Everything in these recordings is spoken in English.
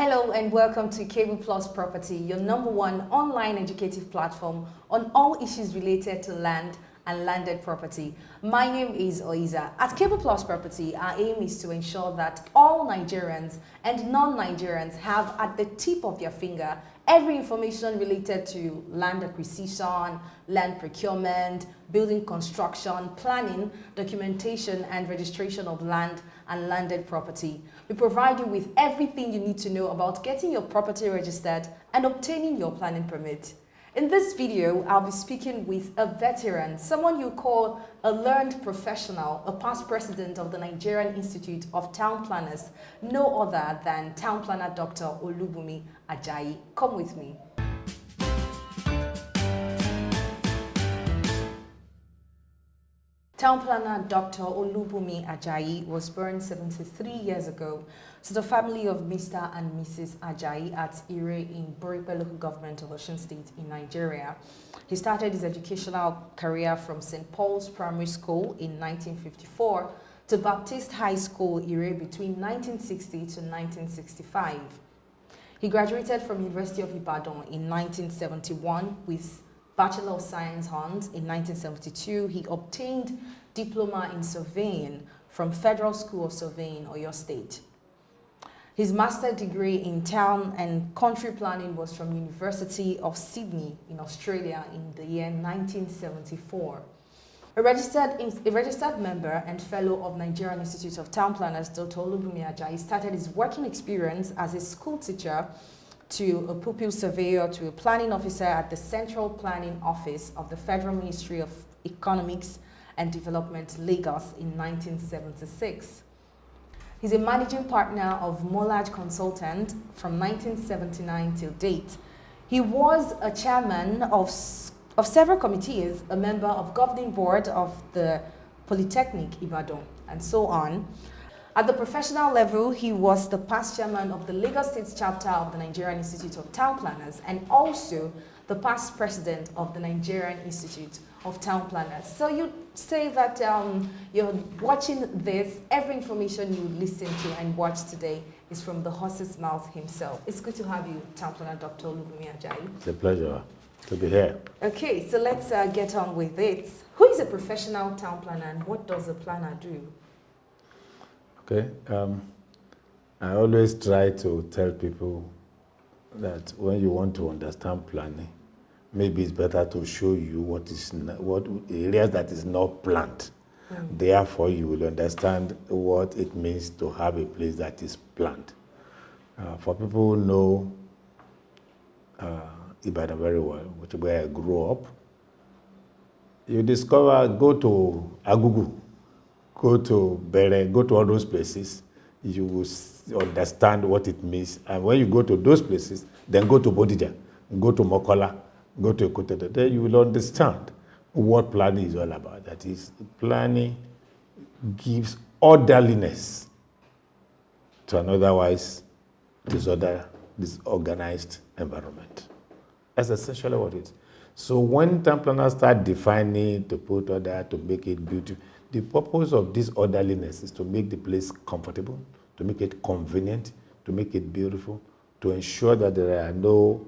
Hello and welcome to Cable Plus Property, your #1 online educative platform on all issues related to land and landed property. My name is Oiza. At Cable Plus Property, our aim is to ensure that all Nigerians and non-Nigerians have at the tip of their finger every information related to land acquisition, land procurement, building construction, planning, documentation and registration of land and landed property. We provide you with everything you need to know about getting your property registered and obtaining your planning permit. In this video, I'll be speaking with a veteran, someone you call a learned professional, a past president of the Nigerian Institute of Town Planners, no other than Town Planner Dr. Olubunmi Àjàyí. Come with me. Town Planner Dr. Olubumi Ajayi was born 73 years ago to the family of Mr. and Mrs. Ajayi at Ire in Boripe local government of Osun State in Nigeria. He started his educational career from St. Paul's Primary School in 1954 to Baptist High School Ire between 1960 to 1965. He graduated from University of Ibadan in 1971 with Bachelor of Science Honors. In 1972, he obtained Diploma in Surveying from Federal School of Surveying, Oyo State. His master's degree in Town and Country Planning was from University of Sydney in Australia in the year 1974. A registered member and fellow of Nigerian Institute of Town Planners, Dr. Olubunmi Àjàyí started his working experience as a school teacher to a pupil surveyor to a planning officer at the Central Planning Office of the Federal Ministry of Economics and Development, Lagos in 1976. He's a managing partner of Mollage Consultant from 1979 till date. He was a chairman of several committees, a member of governing board of the Polytechnic Ibadan, and so on. At the professional level, he was the past chairman of the Lagos State chapter of the Nigerian Institute of Town Planners and also the past president of the Nigerian Institute of Town Planners. So you say that you're watching this, every information you listen to and watch today is from the horse's mouth himself. It's good to have you, Town Planner Dr. Olubunmi Àjàyí. It's a pleasure to be here. Okay, so let's get on with it. Who is a professional town planner and what does a planner do? Okay, I always try to tell people that when you want to understand planning, maybe it's better to show you what areas that is not planned. Therefore, you will understand what it means to have a place that is planned. For people who know Ibadan very well, which is where I grew up, you discover, go to Agugu, go to Bere, go to all those places, you will understand what it means. And when you go to those places, then go to Bodija, go to Mokola, go to Ekotede, then you will understand what planning is all about. That is, planning gives orderliness to an otherwise disorganized environment. That's essentially what it is. So when town planners start defining, to put order, to make it beautiful, the purpose of this orderliness is to make the place comfortable, to make it convenient, to make it beautiful, to ensure that there are no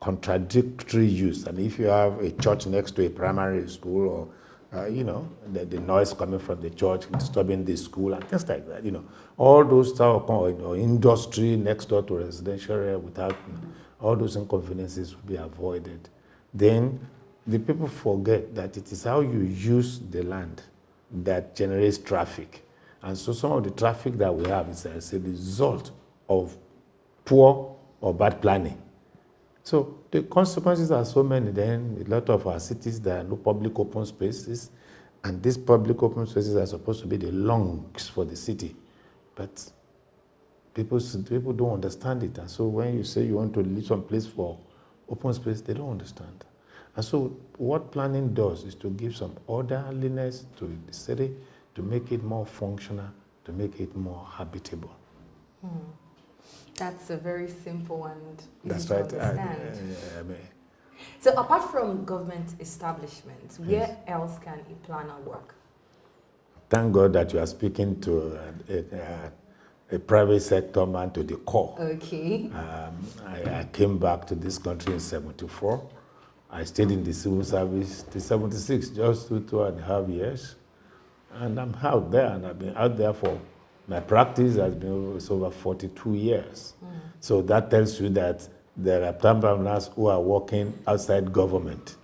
contradictory use. And if you have a church next to a primary school, or the noise coming from the church disturbing the school and things like that, all those stuff, or industry next door to residential area, without all those inconveniences will be avoided. Then the people forget that it is how you use the land that generates traffic. And so some of the traffic that we have is as a result of poor or bad planning. So the consequences are so many. Then a lot of our cities, there are no public open spaces, and these public open spaces are supposed to be the lungs for the city. But people don't understand it. And so when you say you want to leave some place for open space, they don't understand. And so what planning does is to give some orderliness to the city, to make it more functional, to make it more habitable. That's a very simple and That's easy right. to understand. So apart from government establishments, where else can a planner work? Thank God that you are speaking to a private sector man to the core. Okay. I came back to this country in '74. I stayed in the civil service till '76, just 2.5 years. And I'm out there, and I've been out there for, my practice has been over 42 years. So that tells you that there are planners who are working outside government.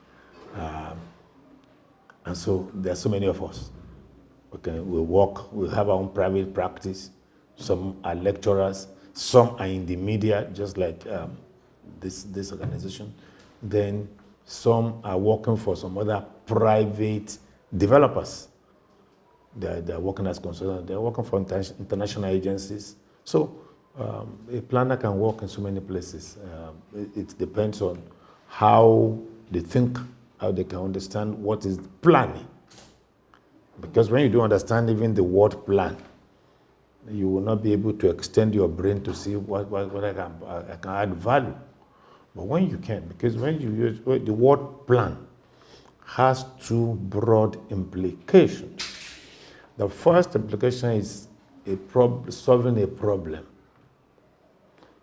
And so there are so many of us. Okay, we work, we have our own private practice. Some are lecturers, some are in the media, just like this organization. Then some are working for some other private developers. They're working as consultants, they're working for international agencies. So a planner can work in so many places. It depends on how they think, how they can understand what is planning. Because when you don't understand even the word plan, you will not be able to extend your brain to see what I can add value. But when you can, because when you use the word plan has two broad implications. The first implication is solving a problem.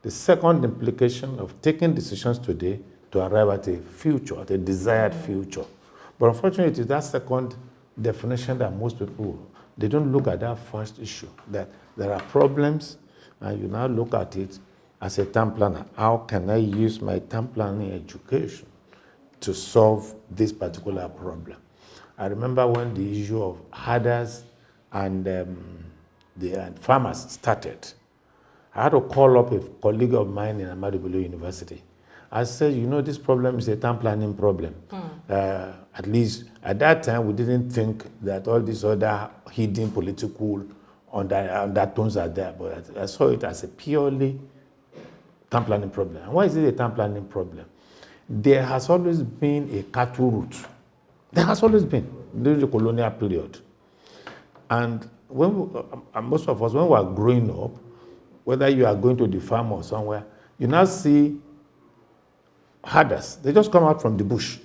The second implication of taking decisions today to arrive at a future, at a desired future. But unfortunately, that second definition that most people, they don't look at that first issue, that there are problems, and you now look at it as a town planner. How can I use my town planning education to solve this particular problem? I remember when the issue of herders and the farmers started. I had to call up a colleague of mine in Ahmadu Bello University. I said, you know, this problem is a town planning problem. At least at that time, we didn't think that all these other hidden political undertones are there, but I saw it as a purely town planning problem. And why is it a town planning problem? There has always been a cattle route. There has always been during the colonial period. And most of us, when we are growing up, whether you are going to the farm or somewhere, you now see herders. They just come out from the bush.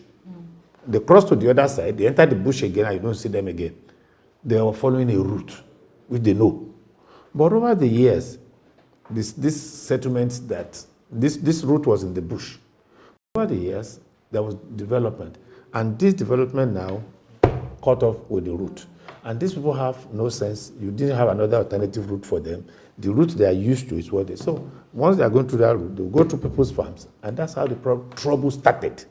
They cross to the other side, they enter the bush again, and you don't see them again. They are following a route, which they know. But over the years, this settlement this route was in the bush. Over the years, there was development. And this development now cut off with the route. And these people have no sense. You didn't have another alternative route for them. The route they are used to is what they. So once they are going through that route, they go to people's farms. And that's how the trouble started.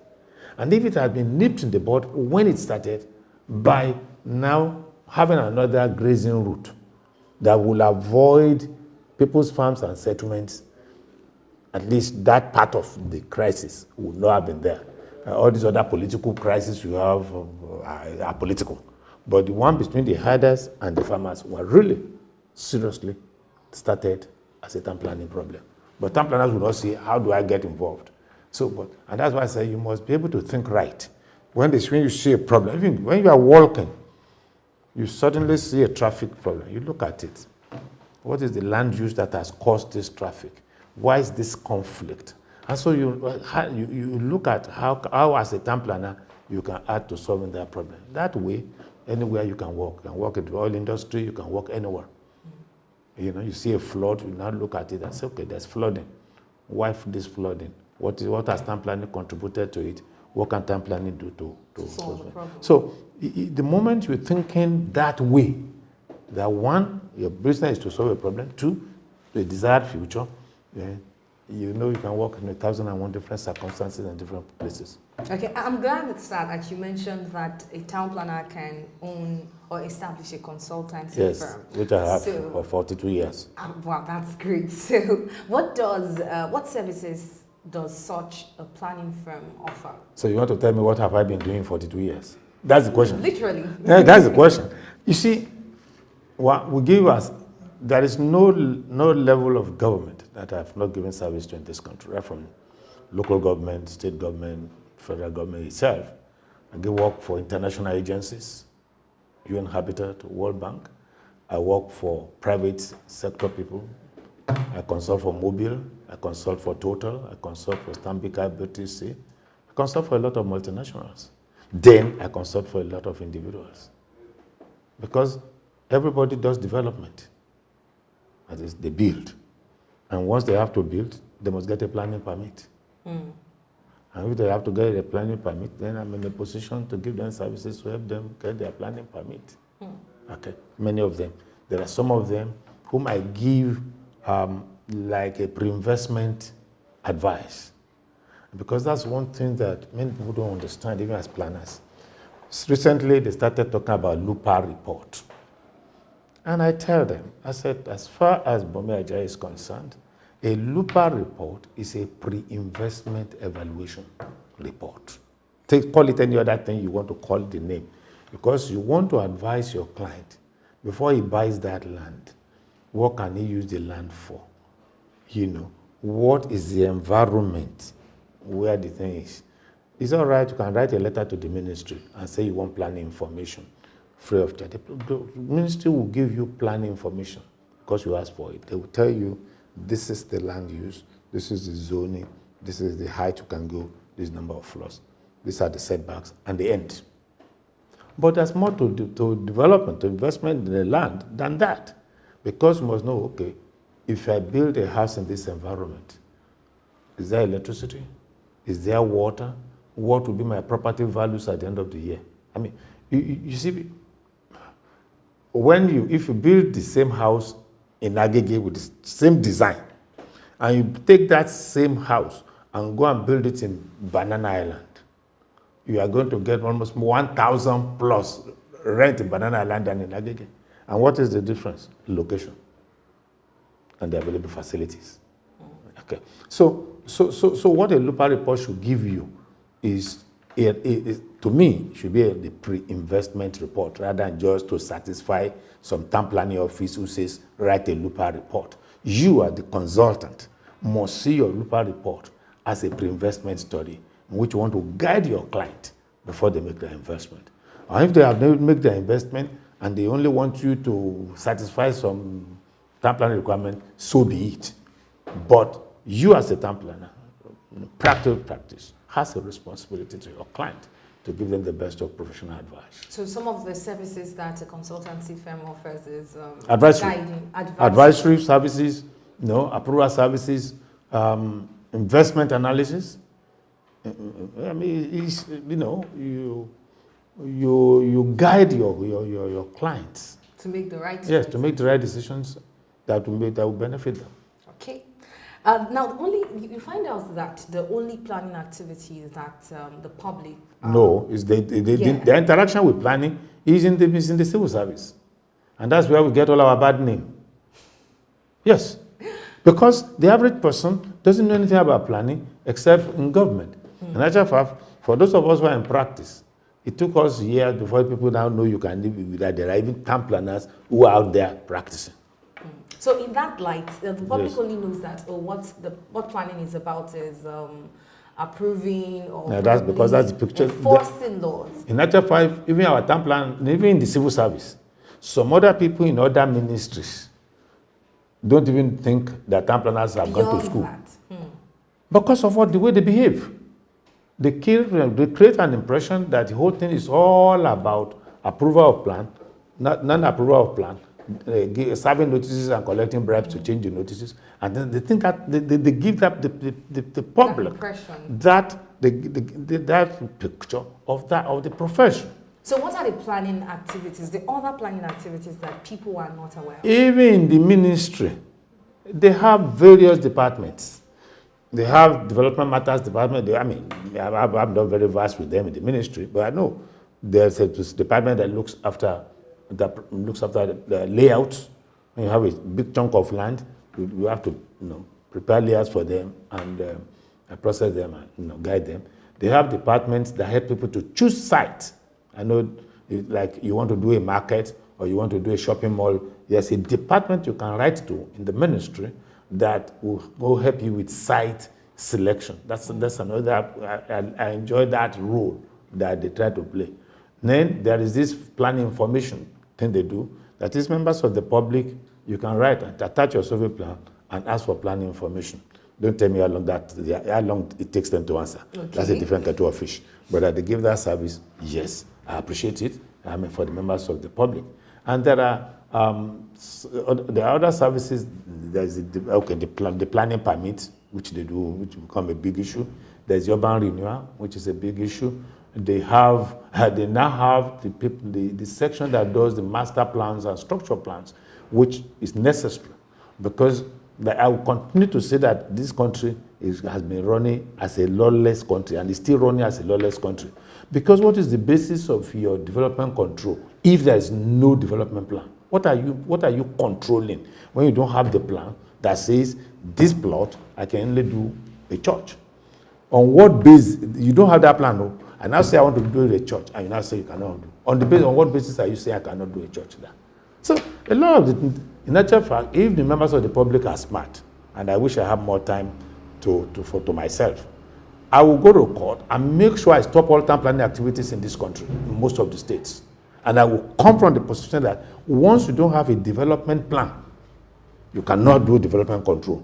And if it had been nipped in the bud when it started, by now having another grazing route that will avoid people's farms and settlements, at least that part of the crisis would not have been there. All these other political crises you have are political. But the one between the herders and the farmers were really seriously started as a town planning problem. But town planners will not say, how do I get involved? And that's why I say you must be able to think right. When you see a problem, even when you are walking, you suddenly see a traffic problem. You look at it. What is the land use that has caused this traffic? Why is this conflict? And so you look at how as a town planner, you can add to solving that problem. That way, anywhere you can work. You can work in the oil industry, you can work anywhere. You know, you see a flood, you now look at it and say, okay, there's flooding. Why this flooding? What has town planning contributed to it? What can town planning do to solve the problem? So the moment you're thinking that way, that one, your business is to solve a problem, two, the desired future, you know you can work in 1,001 different circumstances and different places. Okay, I'm glad that you mentioned that a town planner can own or establish a consultancy firm. Yes, which I have for 42 years. Wow, that's great. So what services does such a planning firm offer? So you want to tell me what have I been doing 42 years? That's the question. Literally. Yeah, that's the question. You see, what we give us, there is no level of government that I have not given service to in this country, right from local government, state government, federal government itself. I give work for international agencies, UN Habitat, World Bank. I work for private sector people. I consult for Mobile. I consult for Total. I consult for Stanbic IBTC. I consult for a lot of multinationals. Then I consult for a lot of individuals. Because everybody does development. That is, they build. And once they have to build, they must get a planning permit. And if they have to get a planning permit, then I'm in a position to give them services to help them get their planning permit. Okay, many of them. There are some of them whom I give like a pre-investment advice. Because that's one thing that many people don't understand, even as planners. Recently, they started talking about LUPA report. And I tell them, I said, as far as Olubunmi Ajayi is concerned, a LUPA report is a pre-investment evaluation report. Call it any other thing you want to call the name, because you want to advise your client before he buys that land, what can he use the land for? You know, what is the environment where the thing is? It's all right, you can write a letter to the ministry and say you want planning information free of charge. The ministry will give you planning information because you ask for it. They will tell you, this is the land use, this is the zoning, this is the height you can go, this number of floors, these are the setbacks, and the end. But there's more to development, to investment in the land than that. Because you must know, okay, if I build a house in this environment, is there electricity? Is there water? What will be my property values at the end of the year? I mean, you see, if you build the same house in Agege with the same design, and you take that same house and go and build it in Banana Island, you are going to get almost 1,000 plus rent in Banana Island than in Agege. And what is the difference? Location and the available facilities. Okay. So what a LUPA report should give you is, to me, it should be the pre-investment report rather than just to satisfy some town planning office who says, write a LUPA report. You, as the consultant, must see your LUPA report as a pre-investment study in which you want to guide your client before they make their investment. And if they have never made their investment and they only want you to satisfy some town planning requirement, so be it. But you, as a town planner, practice, has a responsibility to your client to give them the best of professional advice. So some of the services that a consultancy firm offers is advisory services, approval services, investment analysis. I mean, you guide your clients to make the right decisions. Yes, to make the right decisions that will benefit them. Okay. Now, you find out that the only planning activities that the public... No, is the interaction with planning is in the civil service. And that's where we get all our bad name. Yes. Because the average person doesn't know anything about planning except in government. In actual fact, for those of us who are in practice, it took us years before people now know you can live with that. There are even town planners who are out there practicing. So in that light, the public only knows that what planning is about is approving or that's because that's the picture. Enforcing laws. In actual fact, even our town plan, even in the civil service, some other people in other ministries don't even think that town planners have gone to school. Because of the way they behave. They create an impression that the whole thing is all about approval of plan, non-approval of plan, serving notices and collecting bribes to change the notices, and then they think that they give the public that picture of the profession. So what are the planning activities, the other planning activities that people are not aware of? Even in the ministry, they have various departments. They have development matters department. I'm not very vast with them in the ministry, but I know there's a department that looks after the layouts. When you have a big chunk of land, you have to prepare layouts for them and process them and guide them. They have departments that help people to choose sites. I know, like you want to do a market or you want to do a shopping mall. There's a department you can write to in the ministry that will help you with site selection. That's another. I enjoy that role that they try to play. Then there is this planning information thing they do. That is, members of the public, you can write and attach your survey plan and ask for planning information. Don't tell me how long it takes them to answer. Okay. That's a different kettle of fish. But they give that service, yes, I appreciate it. For the members of the public. And there are other services. There's the planning permit, which they do, which become a big issue. There's urban renewal, which is a big issue. They now have the section that does the master plans and structure plans, which is necessary, because I will continue to say that this country has been running as a lawless country and is still running as a lawless country. Because what is the basis of your development control if there is no development plan? What are you controlling when you don't have the plan that says this plot I can only do a church? On what basis? You don't have that plan, no? I now say I want to build a church, and you now say you cannot do. On what basis are you saying I cannot do a church there? So a lot of in actual fact, if the members of the public are smart, and I wish I had more time to myself, I will go to court and make sure I stop all town planning activities in this country, in most of the states. And I will come from the position that once you don't have a development plan, you cannot do development control.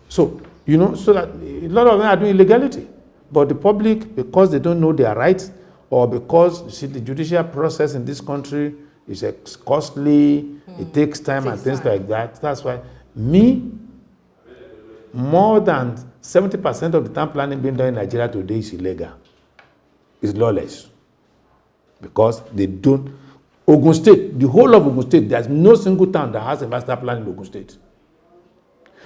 So, so that a lot of them are doing illegality. But the public, because they don't know their rights, or because the judicial process in this country is costly, it takes time and things like that. That's why more than 70% of the town planning being done in Nigeria today is illegal. It's lawless. Because they don't. Ogun State, the whole of Ogun State, there's no single town that has a master plan in Ogun State.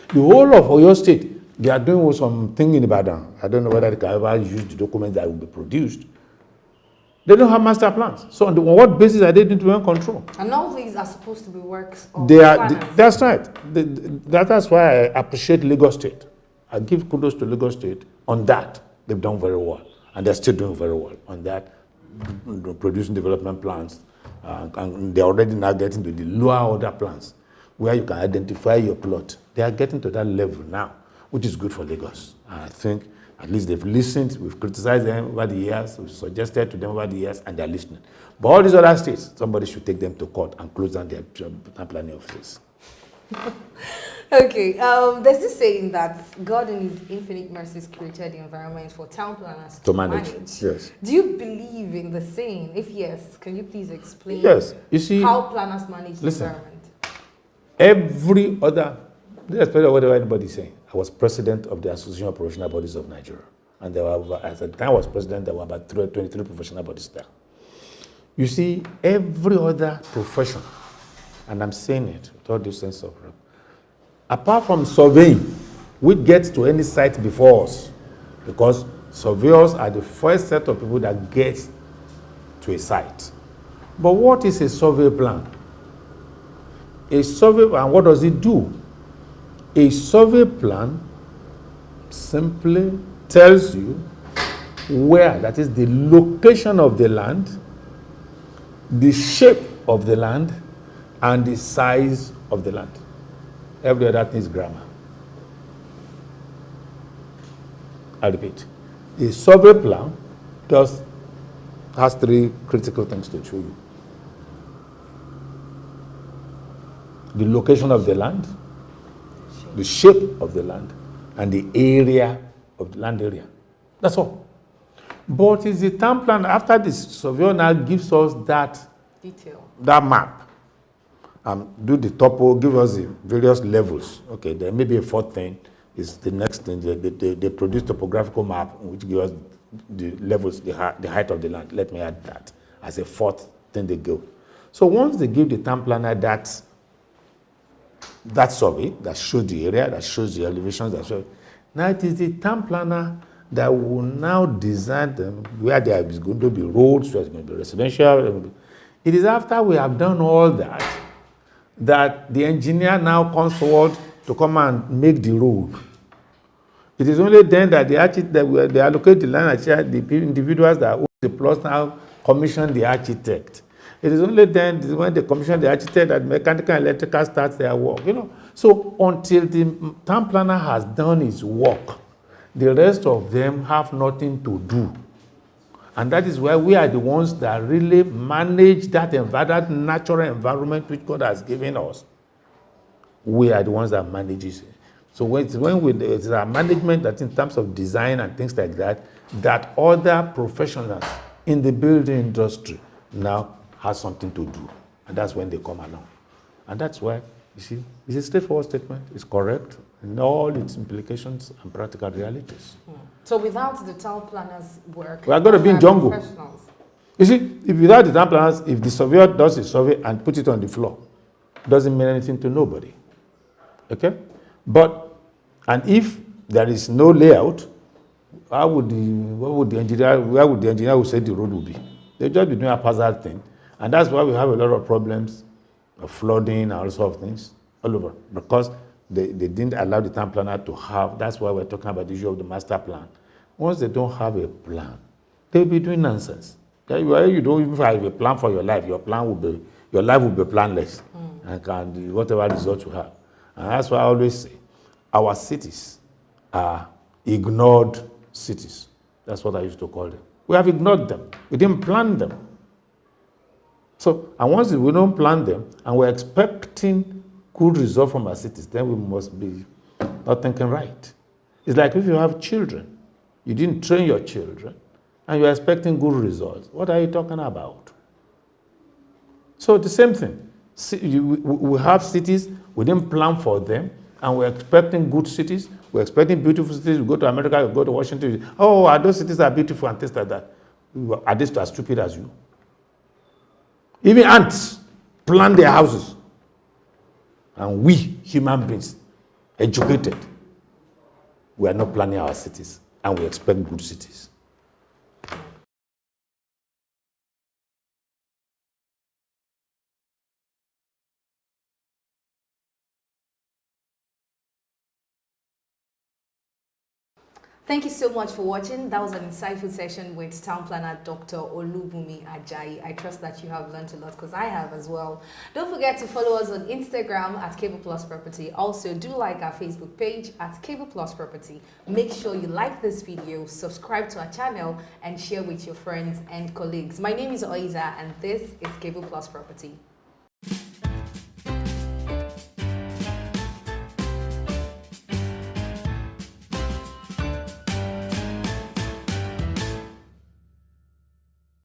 The whole of Oyo State, they are doing something in Ibadan. I don't know whether they can ever use the documents that will be produced. They don't have master plans. So on what basis are they doing to control? And all these are supposed to be works of planners. That's right. That's why I appreciate Lagos State. I give kudos to Lagos State on that. They've done very well. And they're still doing very well on that, producing development plans. And they're already now getting to the lower order plans, where you can identify your plot. They are getting to that level now, which is good for Lagos. And I think at least they've listened, we've criticized them over the years, we've suggested to them over the years, and they're listening. But all these other states, somebody should take them to court and close down their town planning offices. Okay, there's this saying that God in his infinite mercies created the environment for town planners to manage. Yes. Do you believe in the saying? If yes, can you please explain you see, how planners manage the environment? Every other, irrespective of whatever anybody is saying, I was president of the Association of Professional Bodies of Nigeria. And there were, at the time I was president, there were about 23 professional bodies there. You see, every other profession, and I'm saying it with all this sense of regret, apart from surveying, which gets to any site before us, because surveyors are the first set of people that get to a site. But what is a survey plan? A survey, and what does it do? A survey plan simply tells you where, that is the location of the land, the shape of the land, and the size of the land. Every other thing is grammar. I repeat, a survey plan has three critical things to show you. The location of the land, the shape of the land, and the area of the land area. That's all. But it's the town plan, after this surveyor now gives us that detail, that map, do the topo, give us the various levels. Okay, there may be a fourth thing, is the next thing. They produce topographical map, which gives us the levels, the height of the land. Let me add that as a fourth thing they go. So once they give the town planner that survey that shows the area, that shows the elevations, now it is the town planner that will now design them where there is going to be roads, where it's going to be residential. It is after we have done all that the engineer now comes forward to come and make the road. It is only then that they allocate the land, the individuals that own the plots now commission the architect. It is only then when they commission the architect that mechanical and electrical starts their work. So until the town planner has done his work, the rest of them have nothing to do. And that is why we are the ones that really manage that natural environment which God has given us. We are the ones that manage it. So it's our management that in terms of design and things like that, that other professionals in the building industry now has something to do. And that's when they come along. And that's why, you see, it's a straightforward statement. It's correct in all its implications and practical realities. So without the town planners' work, we are going to be in jungle. Professionals. You see, if without the town planners, if the surveyor does a survey and put it on the floor, it doesn't mean anything to nobody. Okay? And if there is no layout, where would the engineer who said the road will be? They'll just be doing a haphazard thing. And that's why we have a lot of problems of flooding and all sorts of things all over. Because they didn't allow the town planner to have, that's why we're talking about the issue of the master plan. Once they don't have a plan, they'll be doing nonsense. You don't even have a plan for your life. Your life will be planless. And whatever result you have. And that's why I always say, our cities are ignored cities. That's what I used to call them. We have ignored them. We didn't plan them. So, and once we don't plan them, and we're expecting good results from our cities, then we must be not thinking right. It's like if you have children, you didn't train your children, and you're expecting good results. What are you talking about? So the same thing. We have cities, we didn't plan for them, and we're expecting good cities, we're expecting beautiful cities. We go to America, we go to Washington, oh, are those cities are beautiful and things like that. Are they as stupid as you? Even ants plan their houses. And we, human beings, educated, we are not planning our cities, and we expect good cities. Thank you so much for watching. That was an insightful session with Town Planner Dr. Olubunmi Ajayi. I trust that you have learned a lot because I have as well. Don't forget to follow us on Instagram at Cable Plus Property. Also, do like our Facebook page at Cable Plus Property. Make sure you like this video, subscribe to our channel, and share with your friends and colleagues. My name is Oiza, and this is Cable Plus Property.